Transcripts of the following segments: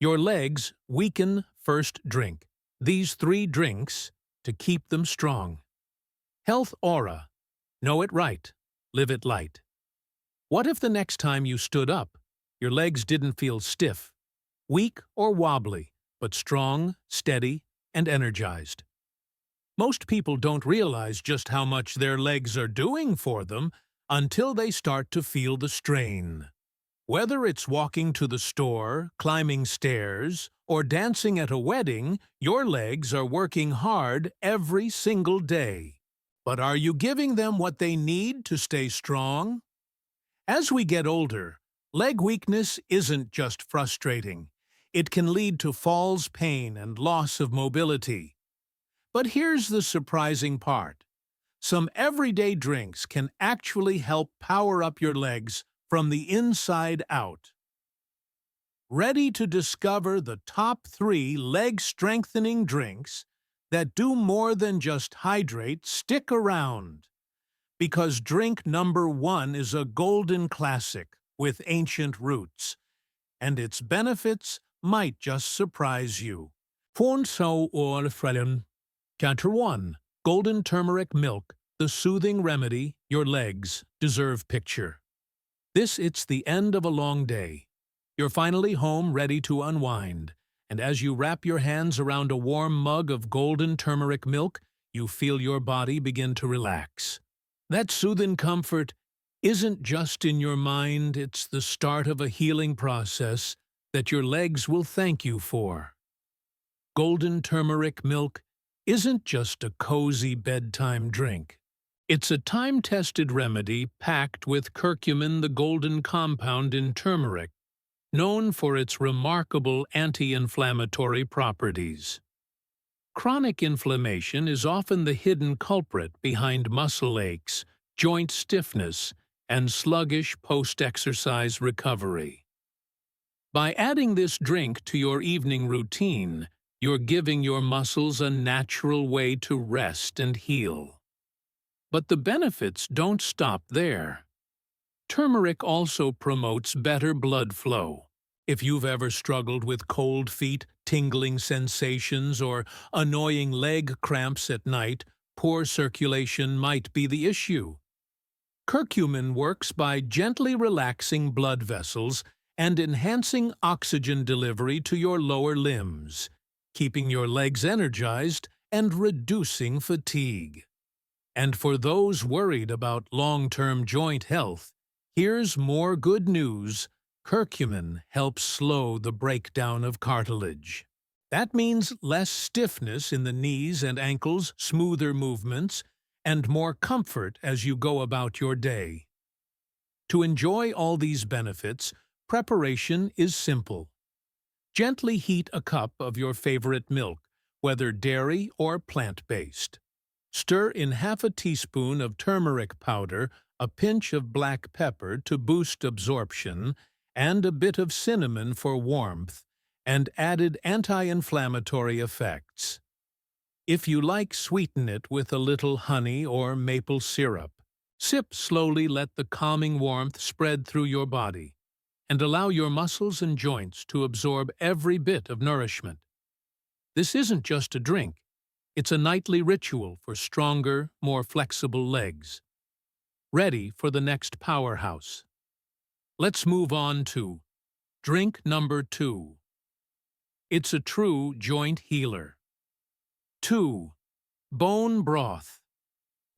Your legs weaken first drink. These 3 drinks to keep them strong. Health Aura. Know it right. Live it light. What if the next time you stood up, your legs didn't feel stiff, weak or wobbly, but strong, steady, and energized? Most people don't realize just how much their legs are doing for them until they start to feel the strain. Whether it's walking to the store, climbing stairs, or dancing at a wedding, your legs are working hard every single day. But are you giving them what they need to stay strong? As we get older, leg weakness isn't just frustrating. It can lead to falls, pain, and loss of mobility. But here's the surprising part. Some everyday drinks can actually help power up your legs from the inside out. Ready to discover the top 3 leg-strengthening drinks that do more than just hydrate? Stick around, because drink number 1 is a golden classic with ancient roots, and its benefits might just surprise you. Chapter 1. Golden Turmeric Milk, the soothing remedy your legs deserve. Picture it's the end of a long day. You're finally home, ready to unwind, and as you wrap your hands around a warm mug of golden turmeric milk, you feel your body begin to relax. That soothing comfort isn't just in your mind, it's the start of a healing process that your legs will thank you for. Golden turmeric milk isn't just a cozy bedtime drink. It's a time-tested remedy packed with curcumin, the golden compound in turmeric, known for its remarkable anti-inflammatory properties. Chronic inflammation is often the hidden culprit behind muscle aches, joint stiffness, and sluggish post-exercise recovery. By adding this drink to your evening routine, you're giving your muscles a natural way to rest and heal. But the benefits don't stop there. Turmeric also promotes better blood flow. If you've ever struggled with cold feet, tingling sensations, or annoying leg cramps at night, poor circulation might be the issue. Curcumin works by gently relaxing blood vessels and enhancing oxygen delivery to your lower limbs, keeping your legs energized and reducing fatigue. And for those worried about long-term joint health, here's more good news. Curcumin helps slow the breakdown of cartilage. That means less stiffness in the knees and ankles, smoother movements, and more comfort as you go about your day. To enjoy all these benefits, preparation is simple. Gently heat a cup of your favorite milk, whether dairy or plant-based. Stir in half a teaspoon of turmeric powder, a pinch of black pepper to boost absorption, and a bit of cinnamon for warmth and added anti-inflammatory effects. If you like, sweeten it with a little honey or maple syrup. Sip slowly, let the calming warmth spread through your body, and allow your muscles and joints to absorb every bit of nourishment. This isn't just a drink. It's a nightly ritual for stronger, more flexible legs. Ready for the next powerhouse. Let's move on to drink number 2. It's a true joint healer. 2. Bone broth.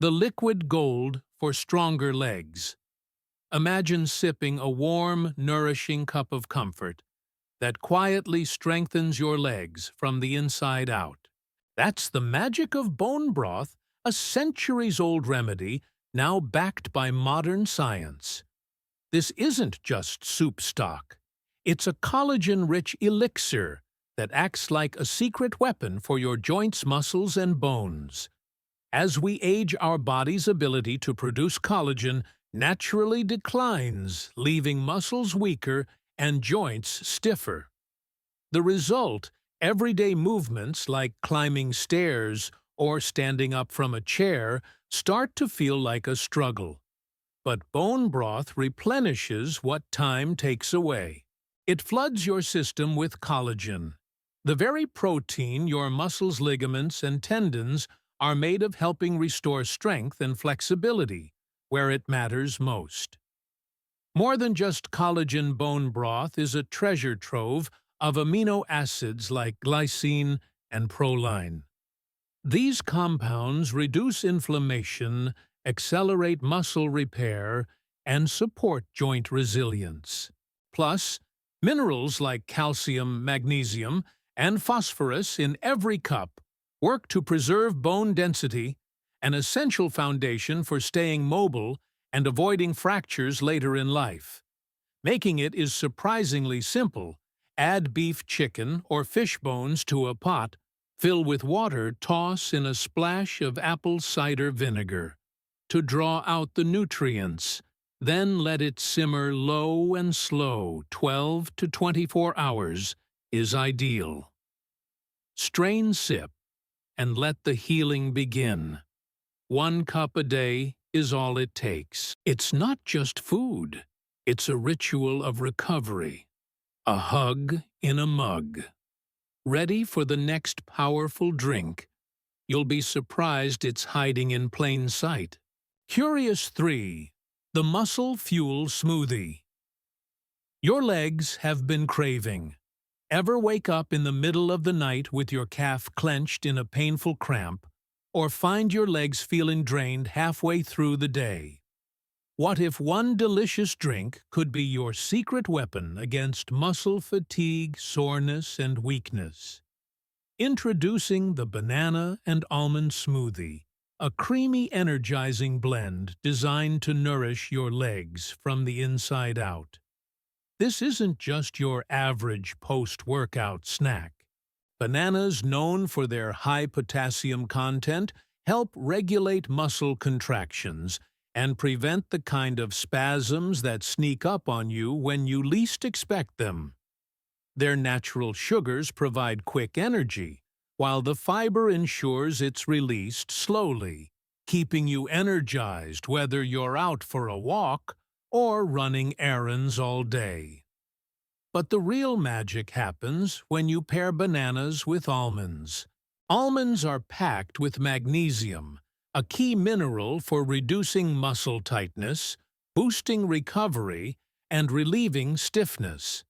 The liquid gold for stronger legs. Imagine sipping a warm, nourishing cup of comfort that quietly strengthens your legs from the inside out. That's the magic of bone broth, a centuries-old remedy now backed by modern science. This isn't just soup stock. It's a collagen-rich elixir that acts like a secret weapon for your joints, muscles, and bones. As we age, our body's ability to produce collagen naturally declines, leaving muscles weaker and joints stiffer. The result: everyday movements like climbing stairs or standing up from a chair start to feel like a struggle. But bone broth replenishes what time takes away. It floods your system with collagen, the very protein your muscles, ligaments, and tendons are made of, helping restore strength and flexibility where it matters most. More than just collagen, bone broth is a treasure trove of amino acids like glycine and proline. These compounds reduce inflammation, accelerate muscle repair, and support joint resilience. Plus, minerals like calcium, magnesium, and phosphorus in every cup work to preserve bone density, an essential foundation for staying mobile and avoiding fractures later in life. Making it is surprisingly simple. Add beef, chicken, or fish bones to a pot, fill with water, toss in a splash of apple cider vinegar to draw out the nutrients. Then let it simmer low and slow. 12 to 24 hours is ideal. Strain, sip, and let the healing begin. 1 cup a day is all it takes. It's not just food. It's a ritual of recovery. A hug in a mug. Ready for the next powerful drink. You'll be surprised it's hiding in plain sight. Curious 3. The Muscle Fuel Smoothie. Your legs have been craving. Ever wake up in the middle of the night with your calf clenched in a painful cramp, or find your legs feeling drained halfway through the day? What if one delicious drink could be your secret weapon against muscle fatigue, soreness, and weakness? Introducing the Banana and Almond Smoothie, a creamy, energizing blend designed to nourish your legs from the inside out. This isn't just your average post-workout snack. Bananas, known for their high potassium content, help regulate muscle contractions and prevent the kind of spasms that sneak up on you when you least expect them. Their natural sugars provide quick energy, while the fiber ensures it's released slowly, keeping you energized whether you're out for a walk or running errands all day. But the real magic happens when you pair bananas with almonds. Almonds are packed with magnesium, a key mineral for reducing muscle tightness, boosting recovery, and relieving stiffness.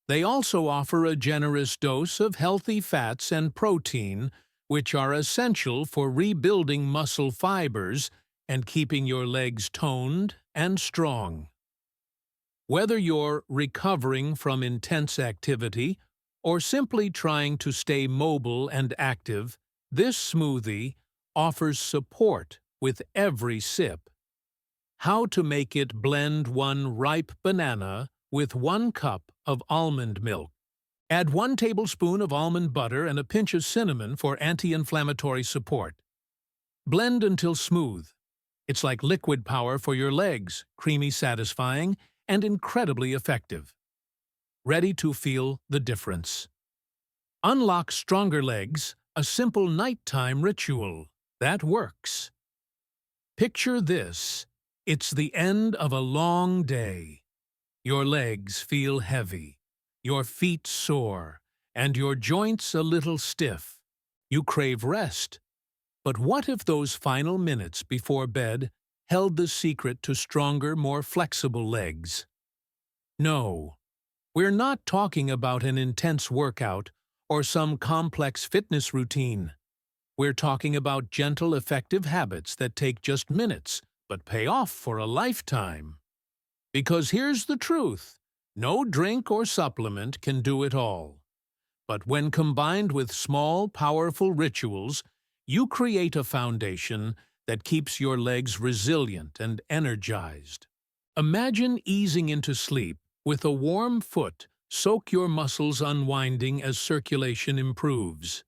They also offer a generous dose of healthy fats and protein, which are essential for rebuilding muscle fibers and keeping your legs toned and strong. Whether you're recovering from intense activity or simply trying to stay mobile and active, this smoothie offers support with every sip. How to make it: blend 1 ripe banana with 1 cup of almond milk. Add 1 tablespoon of almond butter and a pinch of cinnamon for anti-inflammatory support. Blend until smooth. It's like liquid power for your legs, creamy, satisfying, and incredibly effective. Ready to feel the difference. Unlock stronger legs, a simple nighttime ritual that works. Picture this. It's the end of a long day. Your legs feel heavy, your feet sore, and your joints a little stiff. You crave rest. But what if those final minutes before bed held the secret to stronger, more flexible legs? No, we're not talking about an intense workout or some complex fitness routine. We're talking about gentle, effective habits that take just minutes but pay off for a lifetime. Because here's the truth: no drink or supplement can do it all. But when combined with small, powerful rituals, you create a foundation that keeps your legs resilient and energized. Imagine easing into sleep with a warm foot. Soak your muscles unwinding as circulation improves.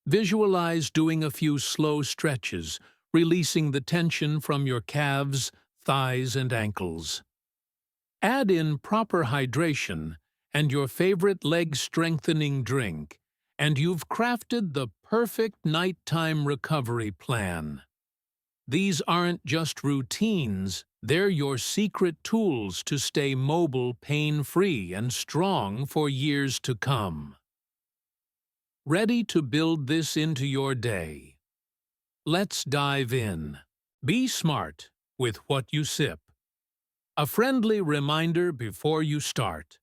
Visualize doing a few slow stretches, releasing the tension from your calves, thighs, and ankles. Add in proper hydration and your favorite leg-strengthening drink, and you've crafted the perfect nighttime recovery plan. These aren't just routines, they're your secret tools to stay mobile, pain-free, and strong for years to come. Ready to build this into your day? Let's dive in. Be smart with what you sip. A friendly reminder before you start.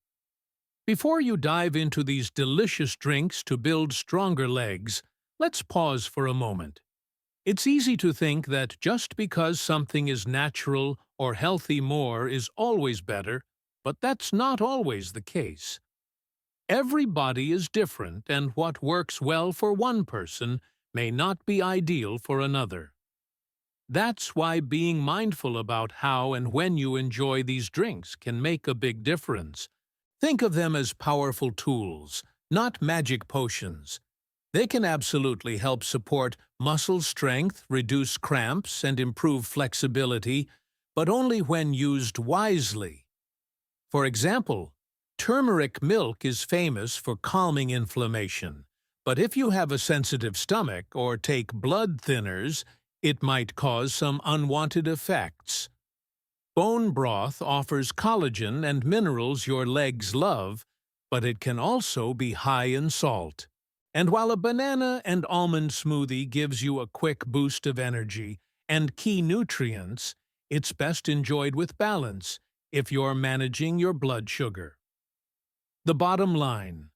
Before you dive into these delicious drinks to build stronger legs, let's pause for a moment. It's easy to think that just because something is natural or healthy more is always better, but that's not always the case. Every body is different, and what works well for one person may not be ideal for another. That's why being mindful about how and when you enjoy these drinks can make a big difference. Think of them as powerful tools, not magic potions. They can absolutely help support muscle strength, reduce cramps, and improve flexibility, but only when used wisely. For example, turmeric milk is famous for calming inflammation, but if you have a sensitive stomach or take blood thinners, it might cause some unwanted effects. Bone broth offers collagen and minerals your legs love, but it can also be high in salt. And while a banana and almond smoothie gives you a quick boost of energy and key nutrients, it's best enjoyed with balance if you're managing your blood sugar. The bottom line: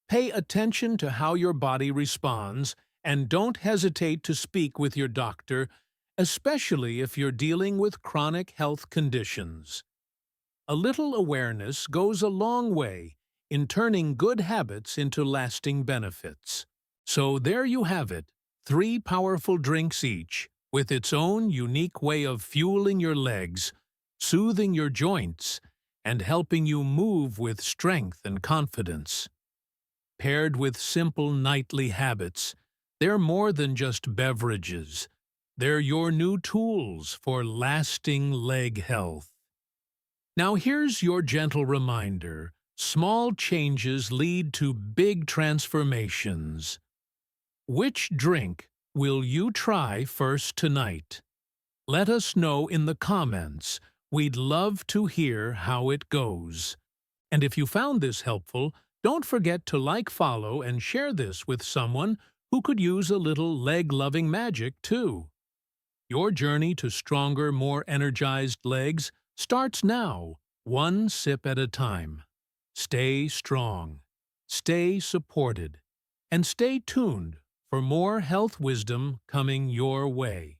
pay attention to how your body responds and don't hesitate to speak with your doctor, especially if you're dealing with chronic health conditions. A little awareness goes a long way in turning good habits into lasting benefits. So there you have it, 3 powerful drinks each, with its own unique way of fueling your legs, soothing your joints, and helping you move with strength and confidence. Paired with simple nightly habits, they're more than just beverages. They're your new tools for lasting leg health. Now here's your gentle reminder: small changes lead to big transformations. Which drink will you try first tonight? Let us know in the comments. We'd love to hear how it goes. And if you found this helpful, don't forget to like, follow, and share this with someone who could use a little leg-loving magic too. Your journey to stronger, more energized legs starts now, one sip at a time. Stay strong, stay supported, and stay tuned for more health wisdom coming your way.